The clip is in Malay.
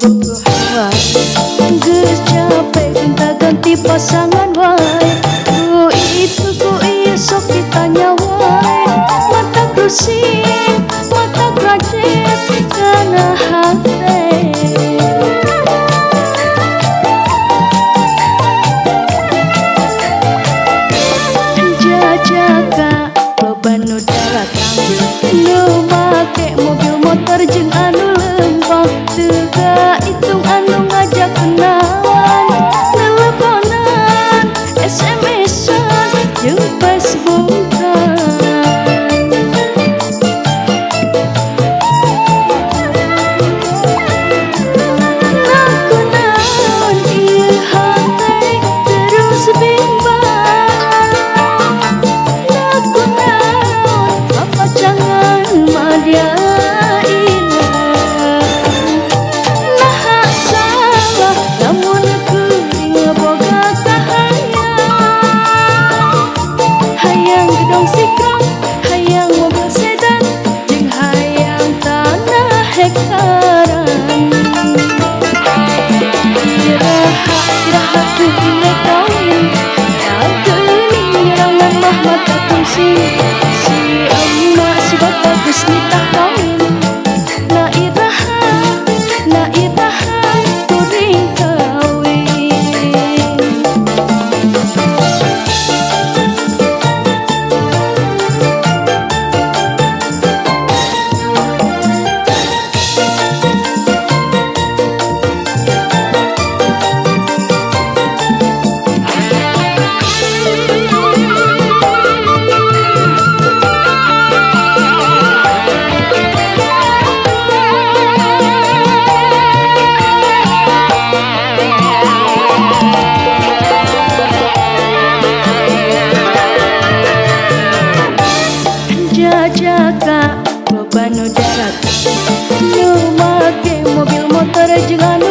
bobogoh wae. Geus capek gonta-ganti pasangan wae. Ku iya sok ditanya wae. Mata krusing, mata grajet kana hate. Jajaka loba nu daratang, nu make mobil motor jeung anu lempang. Teu hitung anu ngajak kenalan, teleponan, SMS-an jeung Facebook-an. Nakunaon ieu hate terus bimbang. Nakunaon papacangan madiaina. Naha salah lamun kuring boga kahayang. Hayang gedong sikrang, hayang mobil sedan, jeung hayang tanah hektaran. Iraha kuring kawin, kageuning nyerangan mah mata kungsi. Si emak si bapak geus nitah kawin. Na iraha kuring kawin. Jajaka loba nu darat, nu make mobil motor jeung anu